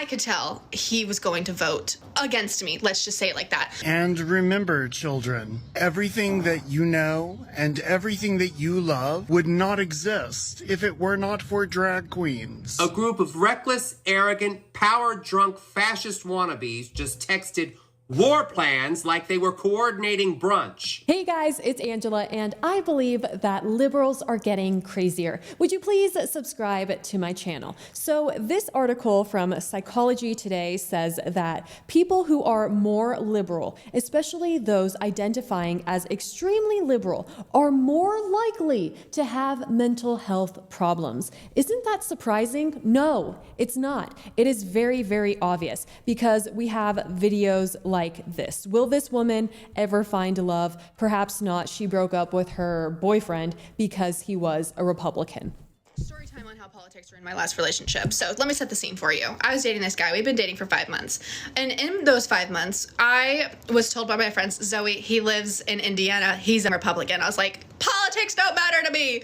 could tell he was going to vote against me. Let's just say it like that. And remember, children, everything that you know and everything that you love would not exist if it were not for drag queens. A group of reckless, arrogant, power-drunk fascist wannabes just texted war plans like they were coordinating brunch. Hey guys, it's Angela, and I believe that liberals are getting crazier. Would you please subscribe to my channel? So this article from Psychology Today says that people who are more liberal, especially those identifying as extremely liberal, are more likely to have mental health problems. Isn't that surprising? No, it's not. It is very, very obvious because we have videos like this. Will this woman ever find love? Perhaps not. She broke up with her boyfriend because he was a Republican. Story time on how politics ruined my last relationship. So let me set the scene for you. I was dating this guy. We've been dating for 5 months. And in those 5 months, I was told by my friends, Zoe, he lives in Indiana. He's a Republican. I was like, politics don't matter to me.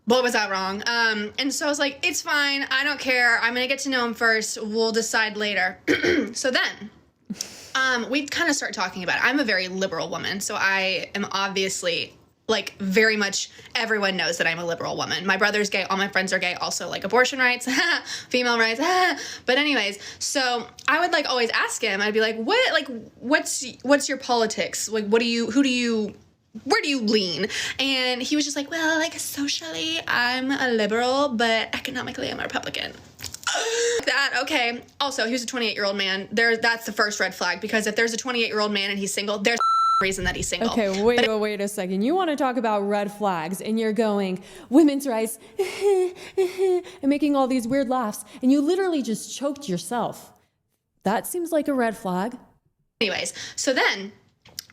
Boy, was that wrong. And so I was like, it's fine. I don't care. I'm going to get to know him first. We'll decide later. So then we kind of start talking about it. I'm a very liberal woman, so I am obviously, like, very much, everyone knows that I'm a liberal woman. My brother's gay, all my friends are gay, also, like, abortion rights, female rights, but anyways, so I would, like, always ask him, I'd be like, what's your politics? Like, where do you lean? And he was just like, well, like, socially, I'm a liberal, but economically, I'm a Republican. That, okay. Also, he was a 28-year-old man. That's the first red flag, because if there's a 28-year-old man and he's single, there's a reason that he's single. Okay, wait a second. You want to talk about red flags, and you're going, women's rights, and making all these weird laughs, and you literally just choked yourself. That seems like a red flag. Anyways, so then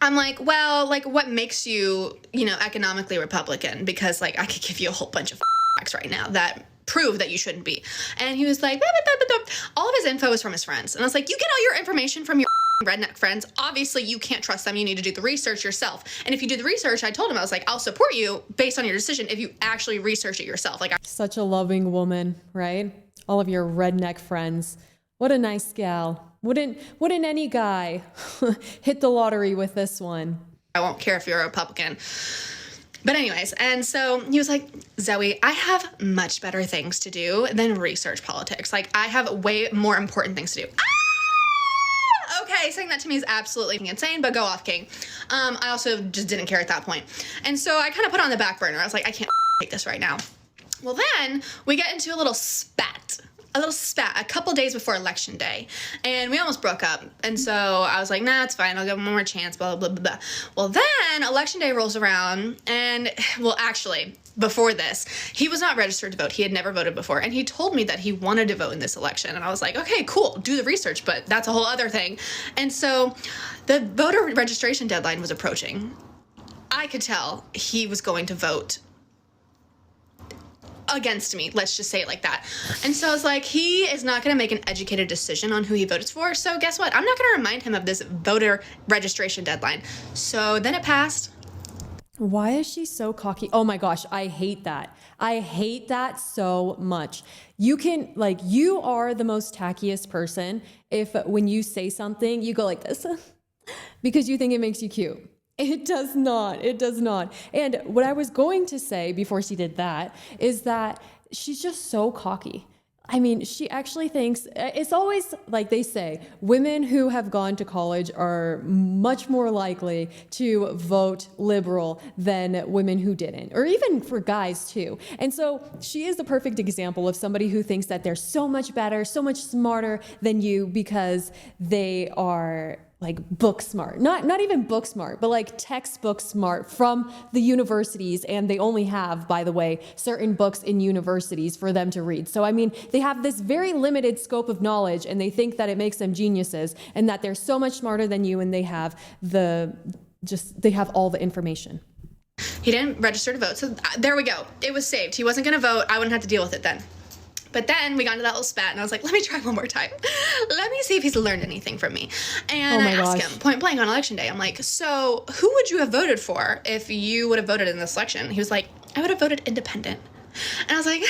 I'm like, well, like, what makes you, economically Republican? Because, like, I could give you a whole bunch of facts right now that prove that you shouldn't be. And he was like, blah, blah, blah, blah. All of his info is from his friends. And I was like, you get all your information from your redneck friends. Obviously, you can't trust them. You need to do the research yourself. And if you do the research, I told him, I was like, I'll support you based on your decision if you actually research it yourself. Like, such a loving woman, right? All of your redneck friends. What a nice gal. Wouldn't any guy hit the lottery with this one? I won't care if you're a Republican. But anyways, and so he was like, Zoe, I have much better things to do than research politics. Like, I have way more important things to do. Ah! Okay, saying that to me is absolutely insane, but go off, king. I also just didn't care at that point. And so I kind of put it on the back burner. I was like, I can't take this right now. Well, then we get into a little spat a couple days before election day, and we almost broke up. And so I was like, nah, it's fine, I'll give him one more chance, blah, blah, blah, blah. Well, then election day rolls around, and, well, actually, before this, he was not registered to vote. He had never voted before, and he told me that he wanted to vote in this election. And I was like, okay, cool, do the research, but that's a whole other thing. And so the voter registration deadline was approaching. I could tell he was going to vote against me. Let's just say it like that. And so I was like, he is not going to make an educated decision on who he votes for. So guess what? I'm not going to remind him of this voter registration deadline. So then it passed. Why is she so cocky? Oh my gosh, I hate that. I hate that so much. You are the most tackiest person if when you say something, you go like this because you think it makes you cute. It does not. It does not. And what I was going to say before she did that is that she's just so cocky. I mean, she actually thinks, it's always like they say, women who have gone to college are much more likely to vote liberal than women who didn't, or even for guys too. And so she is the perfect example of somebody who thinks that they're so much better, so much smarter than you because they are like book smart, not even book smart, but like textbook smart from the universities. And they only have, by the way, certain books in universities for them to read. So, I mean, they have this very limited scope of knowledge and they think that it makes them geniuses and that they're so much smarter than you and they have they have all the information. He didn't register to vote. So there we go. It was saved. He wasn't going to vote. I wouldn't have to deal with it then. But then we got into that little spat, and I was like, let me try one more time. Let me see if he's learned anything from me. And I asked him, point blank on election day, I'm like, so who would you have voted for if you would have voted in this election? He was like, I would have voted independent. And I was like,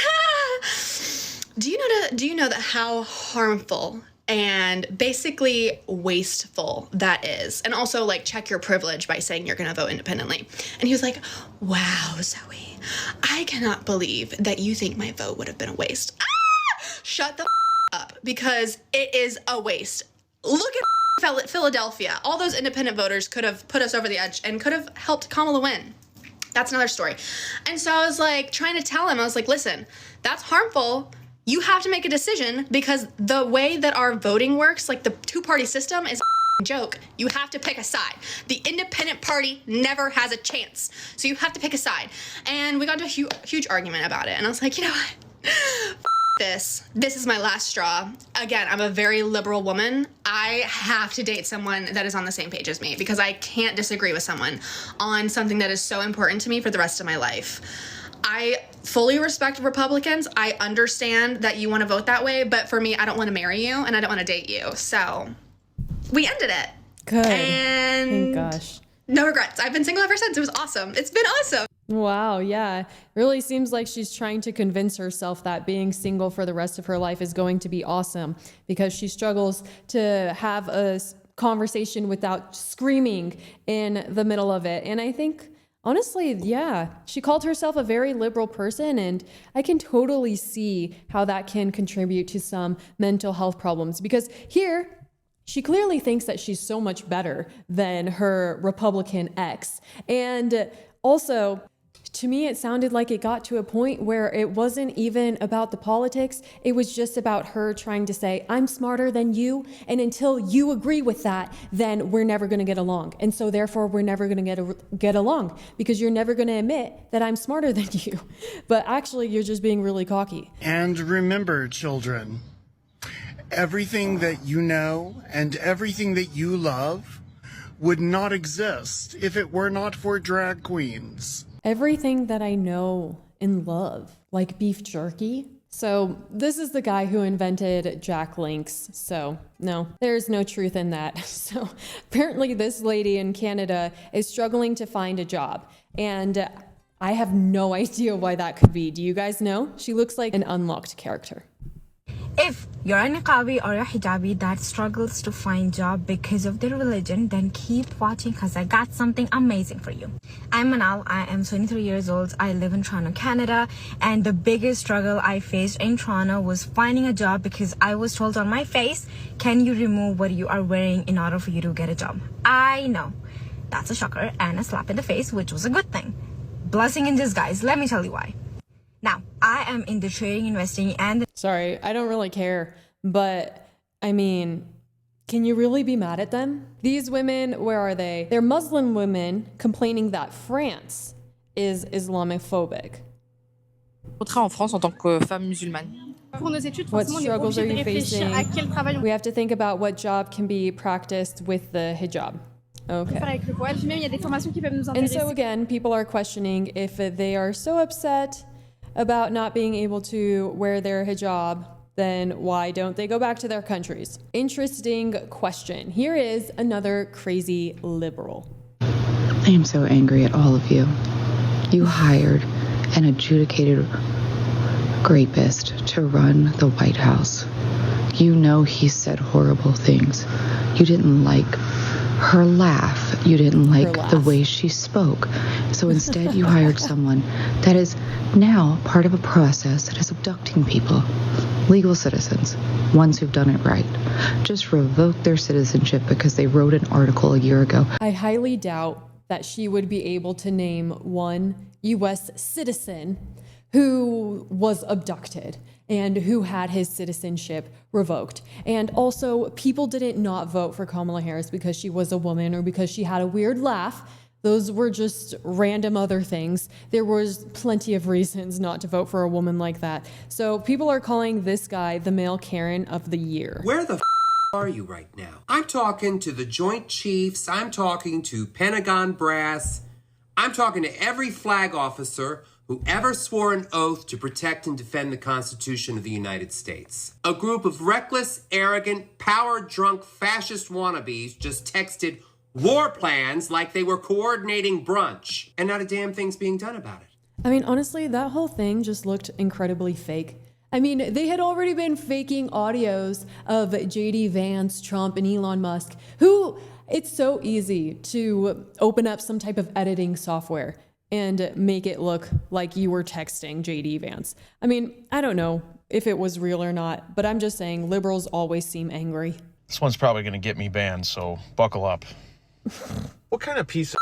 Do you know that how harmful and basically wasteful that is? And also, like, check your privilege by saying you're going to vote independently. And he was like, wow, Zoe, I cannot believe that you think my vote would have been a waste. Shut the up, because it is a waste. Look at Philadelphia. All those independent voters could have put us over the edge and could have helped Kamala win. That's another story. And so I was like trying to tell him, I was like, listen, that's harmful. You have to make a decision, because the way that our voting works, like the two-party system, is a joke. You have to pick a side. The independent party never has a chance. So you have to pick a side. And we got into a huge argument about it. And I was like, you know what? This is my last straw. Again, I'm a very liberal woman. I have to date someone that is on the same page as me, because I can't disagree with someone on something that is so important to me for the rest of my life. I fully respect Republicans. I understand that you want to vote that way, but for me, I don't want to marry you and I don't want to date you. So we ended it. Good. And thank gosh. No regrets. I've been single ever since. It was awesome. It's been awesome. Wow, yeah. Really seems like she's trying to convince herself that being single for the rest of her life is going to be awesome, because she struggles to have a conversation without screaming in the middle of it. And I think, honestly, yeah, she called herself a very liberal person, and I can totally see how that can contribute to some mental health problems, because here, she clearly thinks that she's so much better than her Republican ex. And also, to me, it sounded like it got to a point where it wasn't even about the politics. It was just about her trying to say, I'm smarter than you. And until you agree with that, then we're never going to get along. And so therefore, we're never going to get along, because you're never going to admit that I'm smarter than you. But actually, you're just being really cocky. And remember, children, everything that you know and everything that you love would not exist if it were not for drag queens. Everything that I know and love, like beef jerky. So this is the guy who invented Jack Links. So no, there's no truth in that. So apparently this lady in Canada is struggling to find a job. And I have no idea why that could be. Do you guys know? She looks like an unlocked character. If you're a niqabi or a hijabi that struggles to find job because of their religion, then keep watching, because I got something amazing for you. I'm Manal. I am 23 years old. I live in Toronto, Canada. And the biggest struggle I faced in Toronto was finding a job, because I was told on my face, can you remove what you are wearing in order for you to get a job? I know. That's a shocker and a slap in the face, which was a good thing. Blessing in disguise. Let me tell you why. Now, I am in the trading, investing, and... Sorry, I don't really care, but I mean, can you really be mad at them? These women, where are they? They're Muslim women complaining that France is Islamophobic. En France en tant que femme musulmane. Pour nos études, What forcément, on est struggles are obligé de you réfléchir facing? à quel travail on We have to think about what job can be practiced with the hijab. peut Okay. faire avec le voile. Puis même, il y a des formations qui peuvent nous And intéresser. so again, people are questioning if they are so upset about not being able to wear their hijab, then why don't they go back to their countries? Interesting question. Here is another crazy liberal. I am so angry at all of you. You hired an adjudicated rapist to run the White House. You know he said horrible things. You didn't like her laugh. You didn't like the way she spoke. So instead you hired someone that is now part of a process that is abducting people. Legal citizens, ones who've done it right, just revoke their citizenship because they wrote an article a year ago. I highly doubt that she would be able to name one U.S. citizen who was abducted and who had his citizenship revoked. And also, people didn't not vote for Kamala Harris because she was a woman or because she had a weird laugh. Those were just random other things. There was plenty of reasons not to vote for a woman like that. So people are calling this guy the male Karen of the year. Where the are you right now? I'm talking to the Joint Chiefs. I'm talking to Pentagon brass. I'm talking to every flag officer who ever swore an oath to protect and defend the Constitution of the United States. A group of reckless, arrogant, power-drunk fascist wannabes just texted war plans like they were coordinating brunch, and not a damn thing's being done about it. I mean, honestly, that whole thing just looked incredibly fake. I mean, they had already been faking audios of JD Vance, Trump, and Elon Musk, who it's so easy to open up some type of editing software and make it look like you were texting JD Vance. I mean, I don't know if it was real or not, but I'm just saying liberals always seem angry. This one's probably going to get me banned, so buckle up. What kind of piece of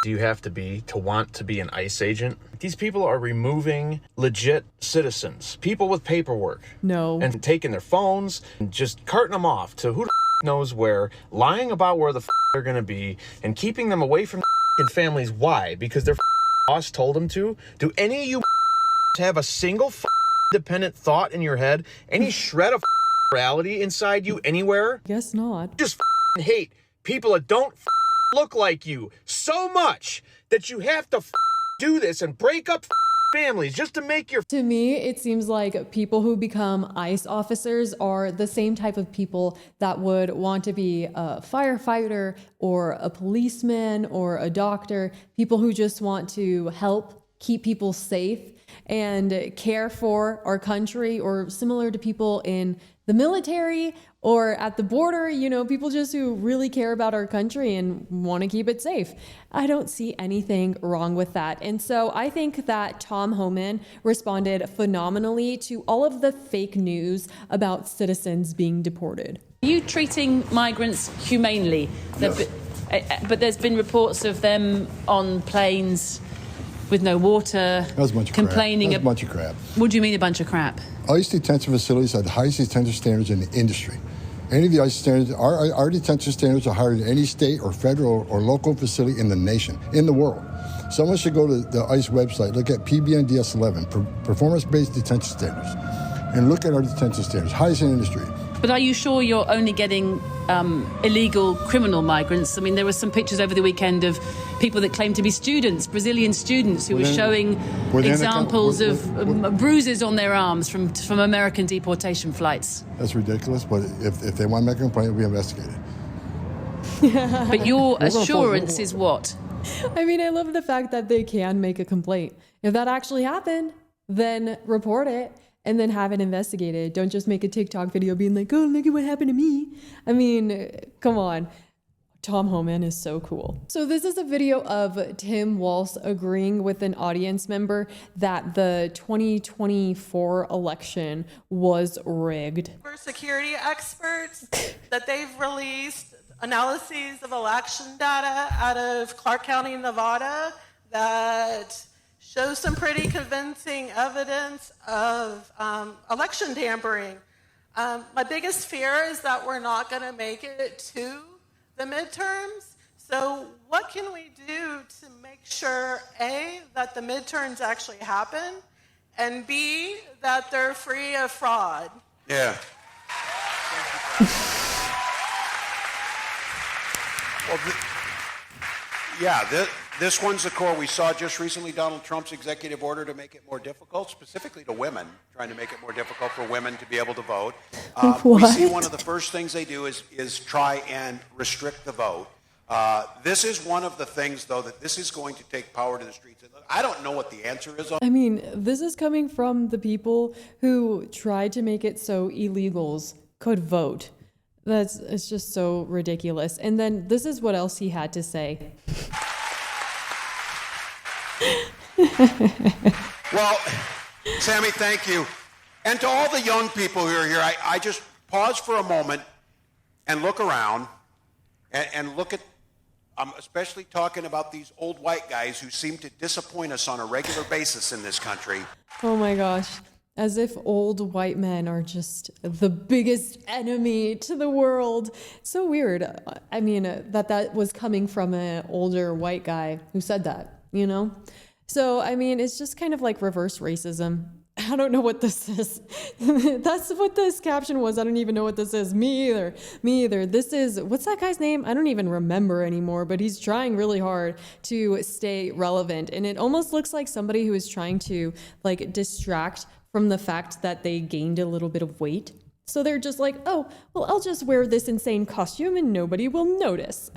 do you have to be to want to be an ICE agent? These people are removing legit citizens, people with paperwork. No. And taking their phones and just carting them off to who the knows where, lying about where the they're going to be, and keeping them away from families. Why? Because their boss told them to? Do any of you have a single independent thought in your head? Any shred of reality inside you anywhere? Guess not. Just hate people that don't look like you so much that you have to do this and break up families just to make your... To me, it seems like people who become ICE officers are the same type of people that would want to be a firefighter or a policeman or a doctor, people who just want to help keep people safe and care for our country, or similar to people in the military or at the border, you know, people just who really care about our country and want to keep it safe. I don't see anything wrong with that. And so I think that Tom Homan responded phenomenally to all of the fake news about citizens being deported. Are you treating migrants humanely? Yes. But there's been reports of them on planes with no water, That was a bunch of complaining. Crap. That was a bunch of crap. What do you mean a bunch of crap? ICE detention facilities have the highest detention standards in the industry. Any of the ICE standards, our detention standards are higher than any state or federal or local facility in the nation, in the world. Someone should go to the ICE website, look at PBNDS 11, performance-based detention standards, and look at our detention standards, highest in the industry. But are you sure you're only getting illegal criminal migrants? I mean, there were some pictures over the weekend of people that claim to be students, Brazilian students, who were showing examples of bruises on their arms from American deportation flights. That's ridiculous, but if they want to make a complaint, it'll be investigated. But your assurance is what? I mean, I love the fact that they can make a complaint. If that actually happened, then report it and then have it investigated. Don't just make a TikTok video being like, oh, look at what happened to me. I mean, come on. Tom Homan is so cool. So this is a video of Tim Walz agreeing with an audience member that the 2024 election was rigged. Security experts that they've released analyses of election data out of Clark County, Nevada, that shows some pretty convincing evidence of election tampering. My biggest fear is that we're not going to make it to the midterms. So what can we do to make sure, A, that the midterms actually happen, and B, that they're free of fraud? Yeah. Well, this one's the core. We saw just recently Donald Trump's executive order to make it more difficult, specifically to women, trying to make it more difficult for women to be able to vote. We see one of the first things they do is try and restrict the vote. This is one of the things, though, that this is going to take power to the streets. I don't know what the answer is. I mean, this is coming from the people who tried to make it so illegals could vote. It's just so ridiculous. And then this is what else he had to say. Well, Sammy, thank you. And to all the young people who are here, I just pause for a moment and look around and look at, I'm especially talking about these old white guys who seem to disappoint us on a regular basis in this country. Oh my gosh. As if old white men are just the biggest enemy to the world. So weird. I mean, that was coming from an older white guy who said that, you know? So, I mean, it's just kind of like reverse racism. I don't know what this is. That's what this caption was. I don't even know what this is. Me either. This is, what's that guy's name? I don't even remember anymore, but he's trying really hard to stay relevant. And it almost looks like somebody who is trying to like distract from the fact that they gained a little bit of weight. So they're just like, oh, well, I'll just wear this insane costume and nobody will notice.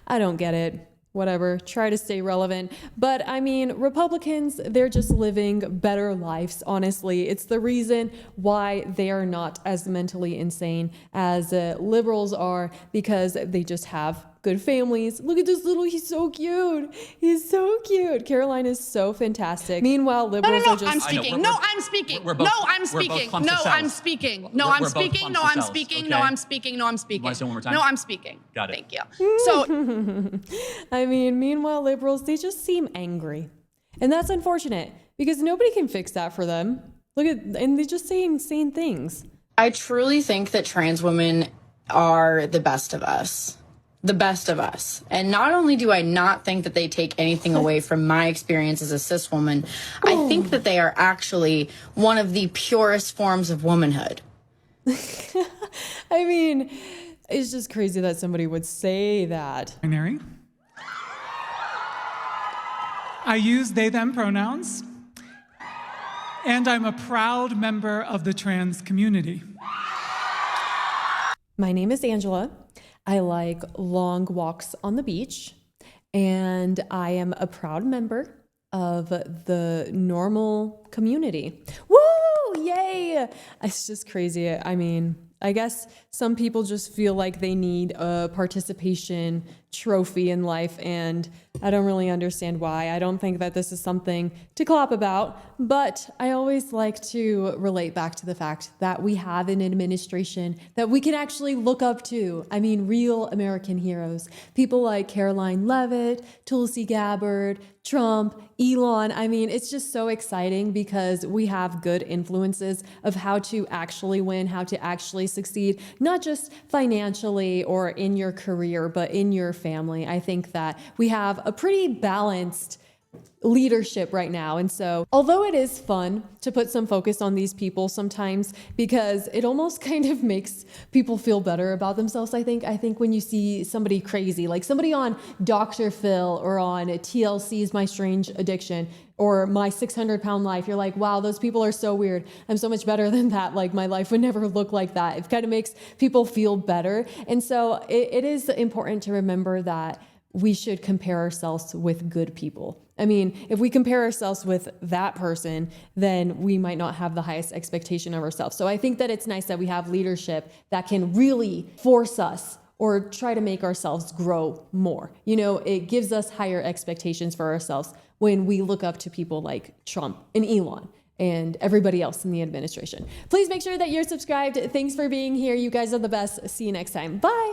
I don't get it. whatever, try to stay relevant. But I mean, Republicans, they're just living better lives, honestly. It's the reason why they are not as mentally insane as liberals are, because they just have good families. Look at this he's so cute. He's so cute. Caroline is so fantastic. Meanwhile, liberals are just... I'm speaking. No, I'm speaking. No, I'm speaking. No, I'm speaking. No, I'm speaking. No, I'm speaking. No, I'm speaking. No, I'm speaking. Want to say it one more time? No, I'm speaking. Got it. Thank you. So, I mean, meanwhile, liberals, they just seem angry. And that's unfortunate because nobody can fix that for them. And they just say insane things. I truly think that trans women are the best of us. The best of us. And not only do I not think that they take anything away from my experience as a cis woman, I think that they are actually one of the purest forms of womanhood. I mean, it's just crazy that somebody would say that. Binary. I use they, them pronouns. And I'm a proud member of the trans community. My name is Angela. I like long walks on the beach, and I am a proud member of the normal community. Woo! Yay! It's just crazy. I mean, I guess some people just feel like they need a participation trophy in life, and I don't really understand why. I don't think that this is something to clap about, but I always like to relate back to the fact that we have an administration that we can actually look up to. I mean, real American heroes. People like Caroline Leavitt, Tulsi Gabbard, Trump, Elon. I mean, it's just so exciting because we have good influences of how to actually win, how to actually succeed, not just financially or in your career, but in your family. I think that we have a pretty balanced leadership right now. And so, although it is fun to put some focus on these people sometimes because it almost kind of makes people feel better about themselves, I think when you see somebody crazy, like somebody on Dr. Phil or on TLC's My Strange Addiction or My 600-Pound Life, you're like, wow, those people are so weird. I'm so much better than that. Like, my life would never look like that. It kind of makes people feel better. And so it is important to remember that we should compare ourselves with good people. I mean, if we compare ourselves with that person, then we might not have the highest expectation of ourselves. So I think that it's nice that we have leadership that can really force us or try to make ourselves grow more. You know, it gives us higher expectations for ourselves when we look up to people like Trump and Elon and everybody else in the administration. Please make sure that you're subscribed. Thanks for being here. You guys are the best. See you next time. Bye.